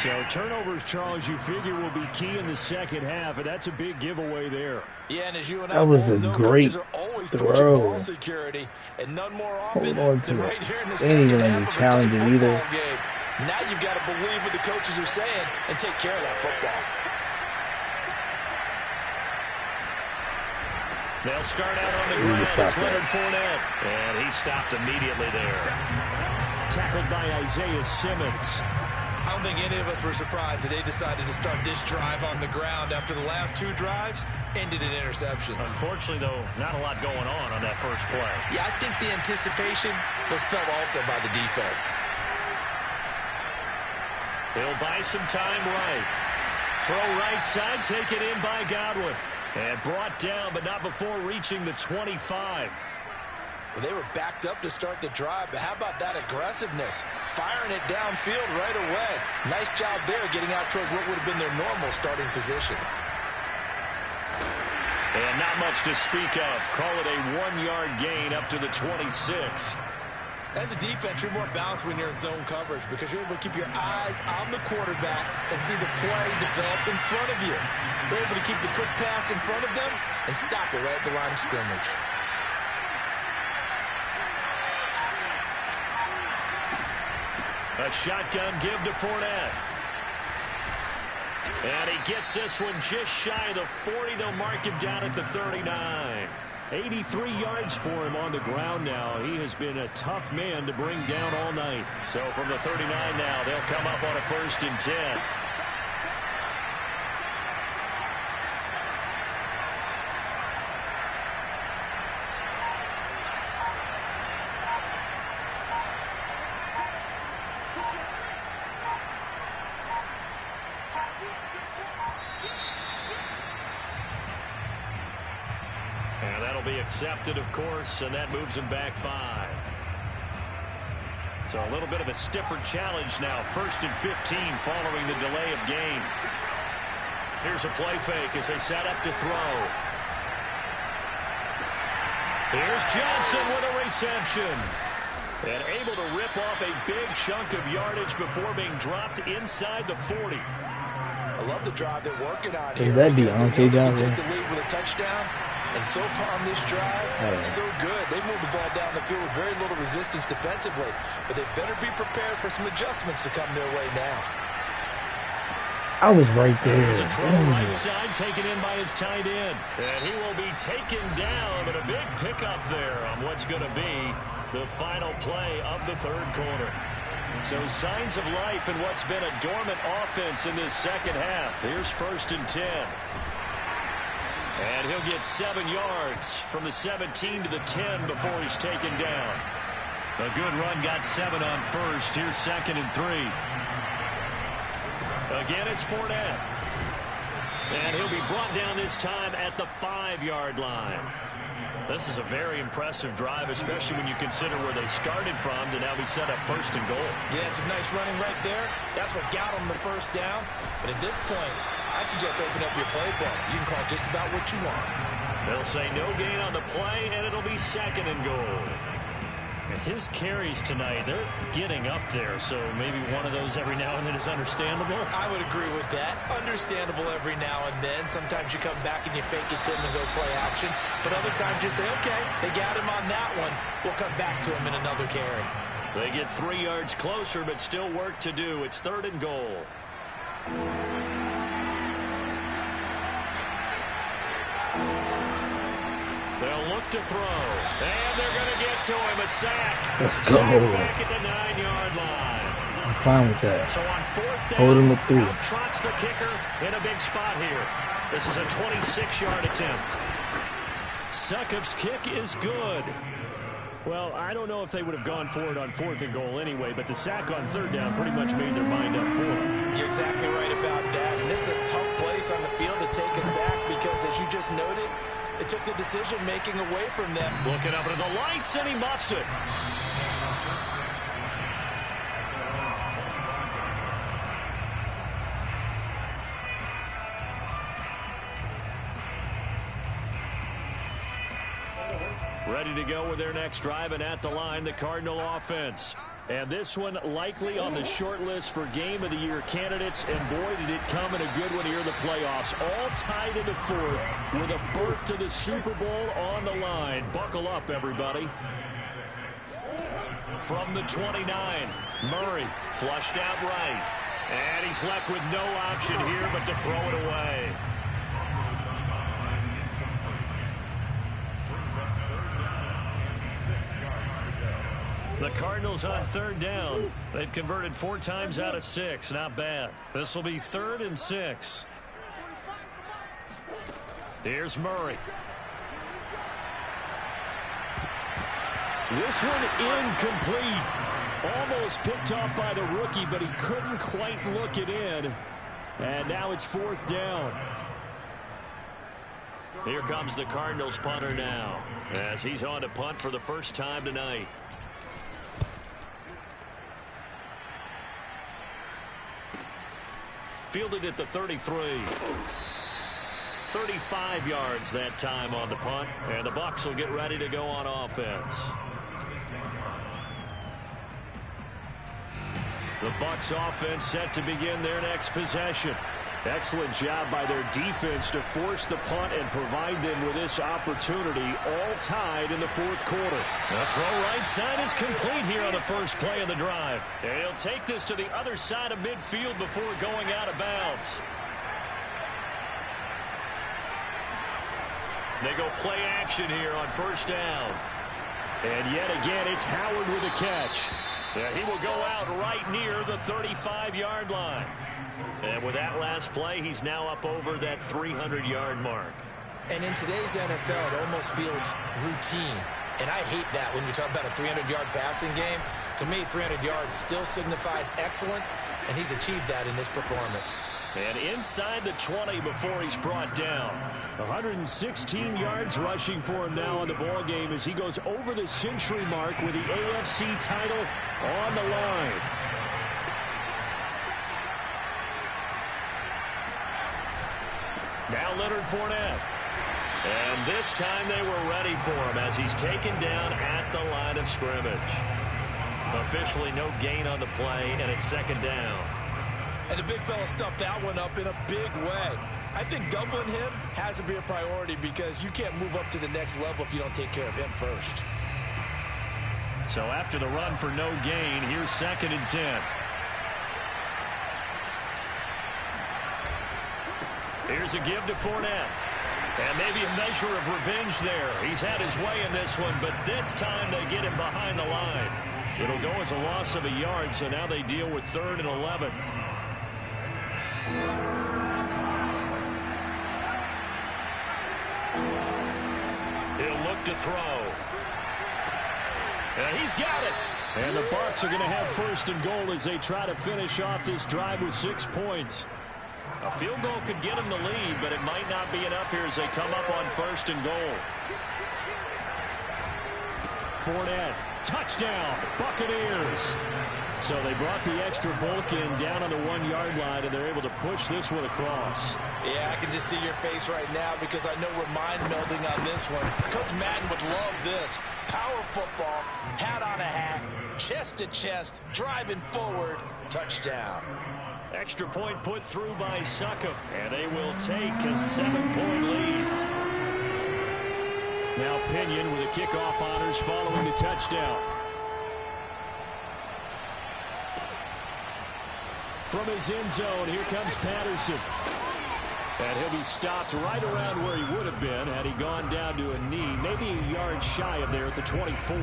So turnovers, Charles, you figure will be key in the second half, and that's a big giveaway there. Yeah, and as you and that was a great throw. Ball security, and none more often than right here in the second half even of a challenging either. Game. Now you've got to believe what the coaches are saying and take care of that football. They'll start out on the ground. It's Leonard Fournette, and he stopped immediately there. Tackled by Isaiah Simmons. I don't think any of us were surprised that they decided to start this drive on the ground after the last two drives ended in interceptions. Unfortunately, though, not a lot going on that first play. Yeah, I think the anticipation was felt also by the defense. He'll buy some time right. Throw right side, taken in by Godwin. And brought down, but not before reaching the 25. Well, they were backed up to start the drive, but how about that aggressiveness? Firing it downfield right away. Nice job there getting out towards what would have been their normal starting position. And not much to speak of. Call it a 1-yard gain up to the 26. As a defense, you're more balanced when you're in zone coverage because you're able to keep your eyes on the quarterback and see the play develop in front of you. You're able to keep the quick pass in front of them and stop it right at the line of scrimmage. A shotgun give to Fournette. And he gets this one just shy of the 40. They'll mark him down at the 39. 83 yards for him on the ground now. He has been a tough man to bring down all night. So from the 39 now, they'll come up on a 1st and 10. And that'll be accepted, of course, and that moves him back 5. So a little bit of a stiffer challenge now. 1st and 15 following the delay of game. Here's a play fake as they set up to throw. Here's Johnson with a reception. And able to rip off a big chunk of yardage before being dropped inside the 40. I love the drive they're working on here. Is that Deontay down there? Take the lead with a touchdown. And so far on this drive, so good. They moved the ball down the field with very little resistance defensively. But they better be prepared for some adjustments to come their way now. I was right there. There's a throw right side taken in by his tight end. And he will be taken down, but a big pickup there on what's going to be the final play of the 3rd quarter. So signs of life in what's been a dormant offense in this second half. Here's 1st and 10. And he'll get 7 yards from the 17 to the 10 before he's taken down. A good run got 7 on 1st. Here's 2nd and 3. Again, it's Fournette. And he'll be brought down this time at the 5-yard line. This is a very impressive drive, especially when you consider where they started from to now be set up 1st and goal. Yeah, some nice running right there. That's what got them the 1st down. But at this point, I suggest open up your playbook. You can call just about what you want. They'll say no gain on the play, and it'll be 2nd and goal. His carries tonight, they're getting up there, so maybe one of those every now and then is understandable. I would agree with that. Understandable every now and then. Sometimes you come back and you fake it to him and go play action. But other times you say, okay, they got him on that one. We'll come back to him in another carry. They get 3 yards closer, but still work to do. It's 3rd and goal. They'll look to throw. And they're going to get to him. A sack. Let's go. Sack back at the 9-yard line. I'm fine with that. So on 4th down, hold him up 3. Out trots the kicker in a big spot here. This is a 26-yard attempt. Succop's kick is good. Well, I don't know if they would have gone for it on 4th and goal anyway, but the sack on 3rd down pretty much made their mind up for them. You're exactly right about that. And this is a tough place on the field to take a sack because, as you just noted, it took the decision-making away from them. Looking up at the lights, and he muffs it. Ready to go with their next drive, and at the line, the Cardinal offense. And this one likely on the short list for Game of the Year candidates, and boy, did it come in a good one here in the playoffs. All tied in the fourth with a berth to the Super Bowl on the line. Buckle up, everybody. From the 29, Murray flushed out right. And he's left with no option here but to throw it away. The Cardinals on third down. They've converted 4 times out of 6. Not bad. This will be 3rd and 6. Here's Murray. This one incomplete. Almost picked off by the rookie, but he couldn't quite look it in. And now it's 4th down. Here comes the Cardinals punter now, as he's on to punt for the first time tonight. Fielded at the 33. 35 yards that time on the punt, and the Bucs will get ready to go on offense. The Bucs offense set to begin their next possession. Excellent job by their defense to force the punt and provide them with this opportunity, all tied in the 4th quarter. The throw right side is complete here on the first play of the drive. And he'll take this to the other side of midfield before going out of bounds. They go play action here on first down. And yet again, it's Howard with a catch. Yeah, he will go out right near the 35-yard line. And with that last play, he's now up over that 300-yard mark. And in today's NFL, it almost feels routine. And I hate that when you talk about a 300-yard passing game. To me, 300 yards still signifies excellence, and he's achieved that in this performance. And inside the 20 before he's brought down. 116 yards rushing for him now in the ball game as he goes over the century mark with the AFC title on the line. Now Leonard Fournette. And this time they were ready for him as he's taken down at the line of scrimmage. Officially no gain on the play, and it's 2nd down. And the big fella stuffed that one up in a big way. I think doubling him has to be a priority because you can't move up to the next level if you don't take care of him first. So after the run for no gain, here's 2nd and 10. Here's a give to Fournette. And maybe a measure of revenge there. He's had his way in this one, but this time they get him behind the line. It'll go as a loss of a yard, so now they deal with 3rd and 11. He'll look to throw. And he's got it. And the Bucs are going to have 1st and goal as they try to finish off this drive with 6 points. A field goal could get them the lead, but it might not be enough here as they come up on 1st and goal. Fournette, touchdown, Buccaneers. So they brought the extra bulk in down on the 1-yard line, and they're able to push this one across. Yeah, I can just see your face right now because I know we're mind melding on this one. Coach Madden would love this. Power football, hat on a hat, chest to chest, driving forward, touchdown. Extra point put through by Succop, and they will take a 7-point lead. Now Pinion with the kickoff honors following the touchdown. From his end zone, here comes Patterson. And he'll be stopped right around where he would have been had he gone down to a knee, maybe a yard shy of there at the 24.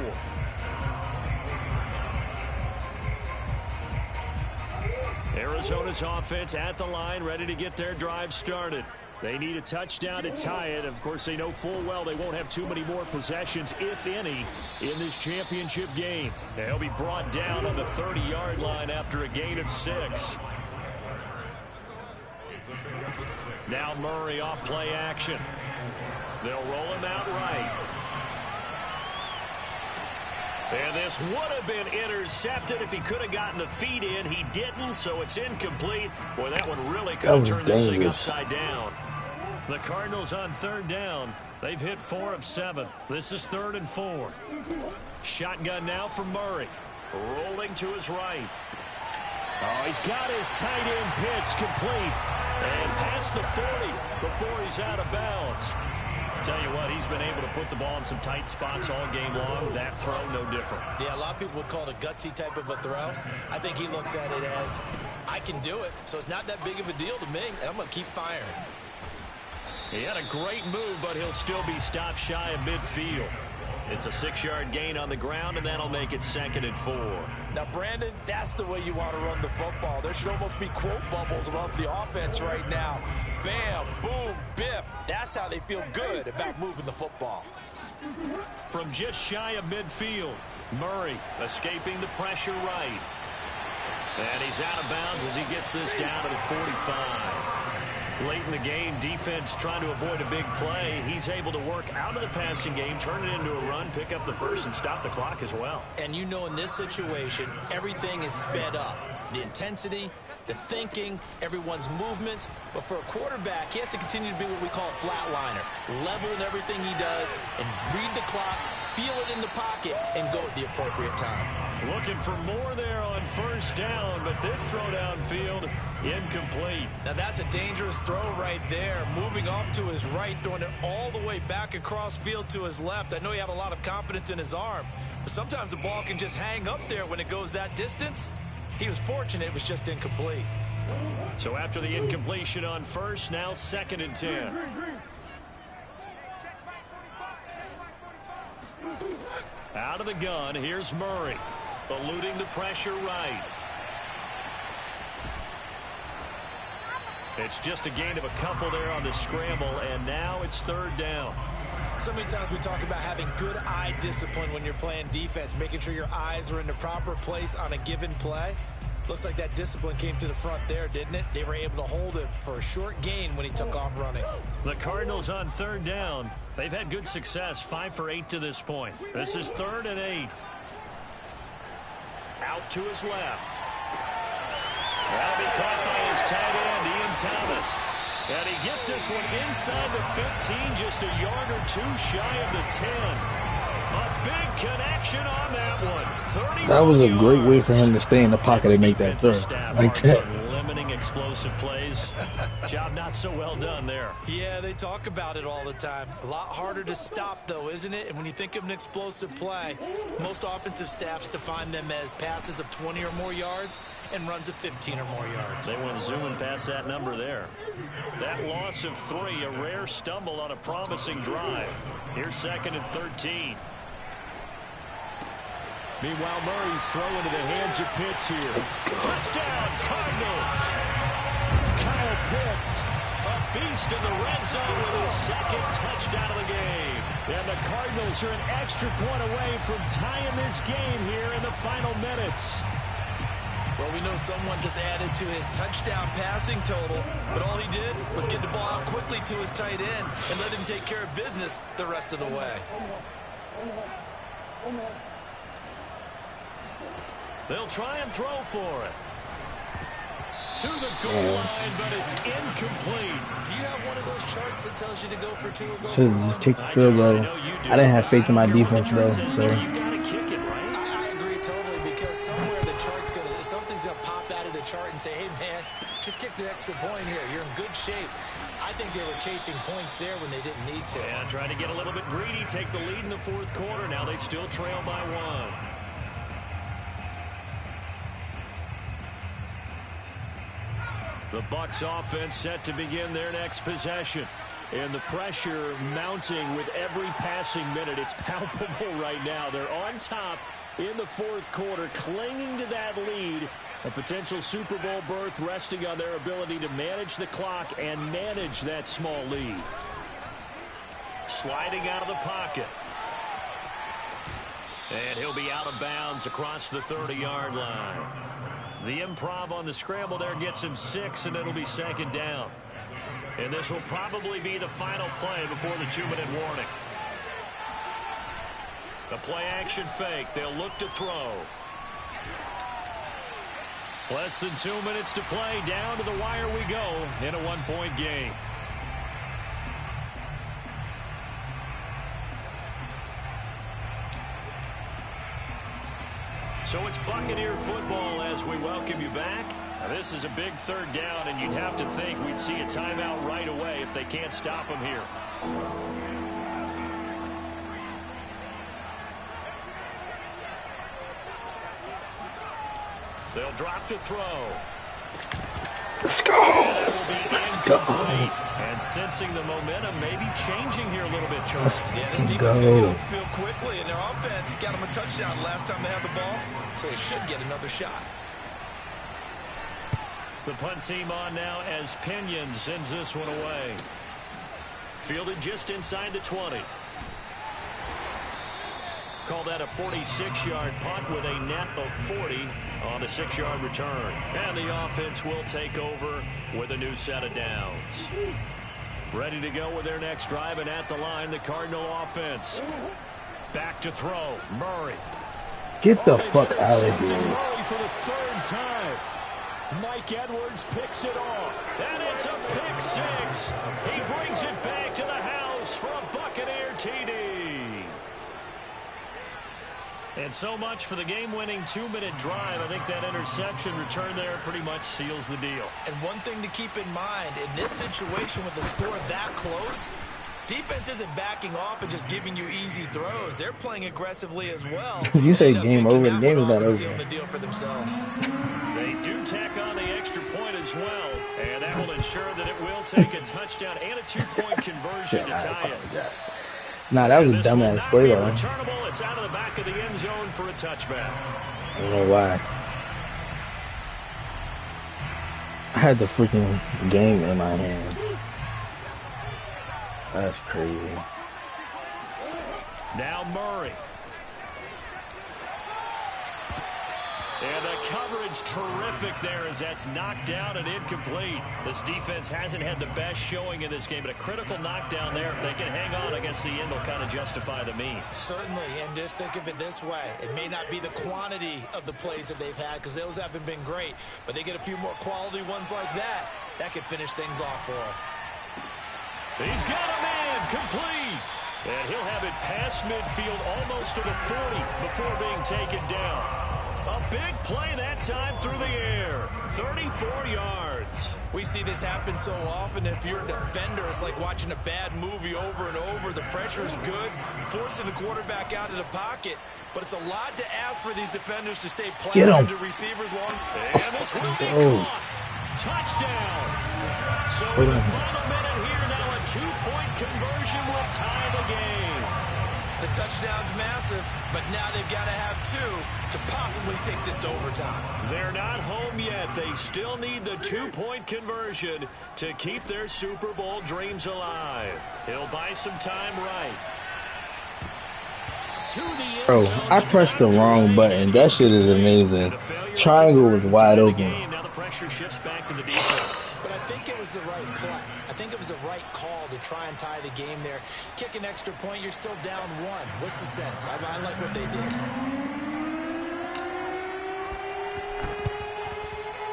Arizona's offense at the line, ready to get their drive started. They need a touchdown to tie it. Of course, they know full well they won't have too many more possessions, if any, in this championship game. They'll be brought down on the 30-yard line after a gain of 6. Now Murray off play action. They'll roll him out right. And this would have been intercepted if he could have gotten the feet in. He didn't, so it's incomplete. Boy, that one really could have turned this thing upside down. The Cardinals on third down. They've hit 4 of 7. This is 3rd and 4. Shotgun now for Murray. Rolling to his right. Oh, he's got his tight end pitch complete. And past the 40 before he's out of bounds. Tell you what, he's been able to put the ball in some tight spots all game long. That throw, no different. Yeah, a lot of people would call it a gutsy type of a throw. I think he looks at it as, I can do it, so it's not that big of a deal to me, and I'm going to keep firing. He had a great move, but he'll still be stopped shy of midfield. It's a 6-yard gain on the ground, and that'll make it 2nd and 4. Now, Brandon, that's the way you want to run the football. There should almost be quote bubbles above the offense right now. Bam, boom, biff. That's how they feel good about moving the football. From just shy of midfield, Murray escaping the pressure right. And he's out of bounds as he gets this down to the 45. Late in the game, defense trying to avoid a big play. He's able to work out of the passing game, turn it into a run, pick up the first, and stop the clock as well. And you know in this situation, everything is sped up. The intensity, the thinking, everyone's movement. But for a quarterback, he has to continue to be what we call a flatliner. Level in everything he does and read the clock, feel it in the pocket, and go at the appropriate time. Looking for more there on first down, but this throw downfield incomplete. Now that's a dangerous throw right there. Moving off to his right, throwing it all the way back across field to his left. I know he had a lot of confidence in his arm, but sometimes the ball can just hang up there when it goes that distance. He was fortunate it was just incomplete. So after the incompletion on first, now 2nd and 10. Out of the gun, here's Murray. Eluding the pressure right. It's just a gain of a couple there on the scramble, and now it's 3rd down. So many times we talk about having good eye discipline when you're playing defense, making sure your eyes are in the proper place on a given play. Looks like that discipline came to the front there, didn't it? They were able to hold it for a short gain when he took off running. The Cardinals on 3rd down. They've had good success, 5 for 8 to this point. This is 3rd and 8. Out to his left. That'll be caught by his tight end, Ian Thomas. And he gets this one inside the 15, just a yard or two shy of the 10. A big connection on that one. That was a great way for him to stay in the pocket and make that throw. Like that. Limiting explosive plays. Job not so well done there. Yeah, they talk about it all the time. A lot harder to stop, though, isn't it? And when you think of an explosive play, most offensive staffs define them as passes of 20 or more yards and runs of 15 or more yards. They went zooming past that number there. That loss of 3, a rare stumble on a promising drive. Here's 2nd and 13. Meanwhile, Murray's throw into the hands of Pitts here. Touchdown, Cardinals! Kyle Pitts, a beast in the red zone with his 2nd touchdown of the game. And the Cardinals are an extra point away from tying this game here in the final minutes. Well, we know someone just added to his touchdown passing total, but all he did was get the ball out quickly to his tight end and let him take care of business the rest of the way. They'll try and throw for it. To the goal line, but it's incomplete. Do you have one of those charts that tells you to go for 2 or go Should for just take the field goal. I didn't have faith in my defense though. So. You gotta kick it, right? I agree totally, because somewhere the chart's something's gonna pop out of the chart and say, hey man, just kick the extra point here. You're in good shape. I think they were chasing points there when they didn't need to. Yeah, trying to get a little bit greedy, take the lead in the 4th quarter. Now they still trail by 1. The Bucs offense set to begin their next possession. And the pressure mounting with every passing minute. It's palpable right now. They're on top in the 4th quarter, clinging to that lead. A potential Super Bowl berth resting on their ability to manage the clock and manage that small lead. Sliding out of the pocket. And he'll be out of bounds across the 30-yard line. The improv on the scramble there gets him 6, and it'll be 2nd down. And this will probably be the final play before the 2-minute warning. The play-action fake. They'll look to throw. Less than 2 minutes to play. Down to the wire we go in a 1-point game. So it's Buccaneer football as we welcome you back. Now this is a big third down, and you'd have to think we'd see a timeout right away if they can't stop them here. They'll drop to throw. Let's go. Let's go. And sensing the momentum maybe changing here a little bit, Charles. Yeah, this defense got to feel quickly, and their offense got them a touchdown last time they had the ball, so they should get another shot. The punt team on now as Pinion sends this one away. Fielded just inside the 20. Call that a 46-yard punt with a net of 40 on a 6-yard return. And the offense will take over with a new set of downs. Ready to go with their next drive, and at the line, the Cardinal offense. Back to throw. Murray. Get the fuck out of here. Murray for the third time. Mike Edwards picks it off. And it's a pick six. He brings it back to the house for a Buccaneer TD. And so much for the game-winning 2-minute drive. I think that interception return there pretty much seals the deal. And one thing to keep in mind, in this situation with the score that close, defense isn't backing off and just giving you easy throws. They're playing aggressively as well. You say game over, the game is not over. Sealing the deal for themselves. They do tack on the extra point as well, and that will ensure that it will take a touchdown and a 2-point conversion to tie it. Nah, that was a dumbass play, though. It's out of the back of the end zone for a touchback. I don't know why. I had the freaking game in my hand. That's crazy. Now Murray. And the coverage terrific there as that's knocked down and incomplete. This defense hasn't had the best showing in this game, but a critical knockdown there. If they can hang on against the end, they'll kind of justify the means. Certainly, and just think of it this way. It may not be the quantity of the plays that they've had because those haven't been great, but they get a few more quality ones like that. That could finish things off for them. He's got a man complete. And he'll have it past midfield almost to the 40 before being taken down. A big play that time through the air. 34 yards. We see this happen so often. If you're a defender, it's like watching a bad movie over and over. The pressure is good, forcing the quarterback out of the pocket. But it's a lot to ask for these defenders to stay planted to receivers long. And this will be caught. Touchdown. So in the final minute here now, a 2-point conversion will tie the game. The touchdown's massive, but now they've got to have two to possibly take this to overtime. They're not home yet. They still need the 2-point conversion to keep their Super Bowl dreams alive. He'll buy some time right. Bro, I pressed the wrong button. That shit is amazing. Triangle was wide open. Now the pressure shifts back to the defense. But I think it was the right play. I think it was the right call to try and tie the game there. Kick an extra point, you're still down one. What's the sense? I like what they did.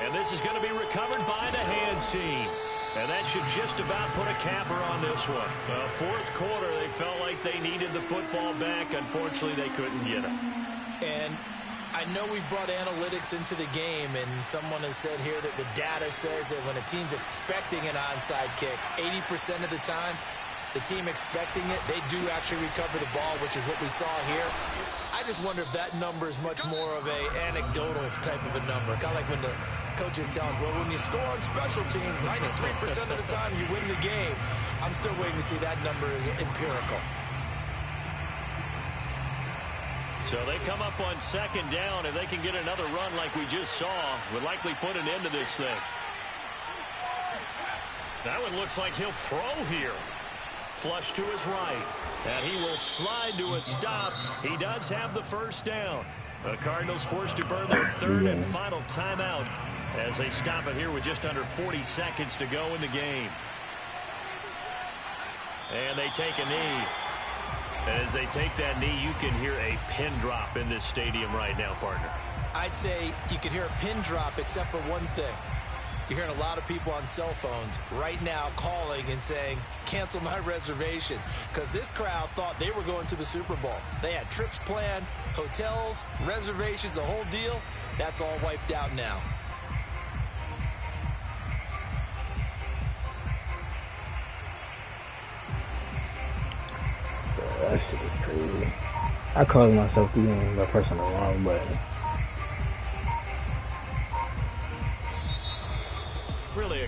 And this is going to be recovered by the hands team. And that should just about put a capper on this one. Fourth quarter, they felt like they needed the football back. Unfortunately, they couldn't get it. And I know we brought analytics into the game, and someone has said here that the data says that when a team's expecting an onside kick, 80% of the time, the team expecting it, they do actually recover the ball, which is what we saw here. I just wonder if that number is much more of a anecdotal type of a number. Kind of like when the coaches tell us, well, when you score on special teams, 93% of the time you win the game. I'm still waiting to see that number is empirical. So they come up on second down. If they can get another run like we just saw, would likely put an end to this thing. That one looks like he'll throw here. Flush to his right. And he will slide to a stop. He does have the first down. The Cardinals forced to burn their third and final timeout as they stop it here with just under 40 seconds to go in the game. And they take a knee. As they take that knee, you can hear a pin drop in this stadium right now, partner. I'd say you could hear a pin drop except for one thing. You're hearing a lot of people on cell phones right now calling and saying, cancel my reservation, because this crowd thought they were going to the Super Bowl. They had trips planned, hotels, reservations, the whole deal. That's all wiped out now. That shit is crazy. I caused myself doing the person the wrong button. Really a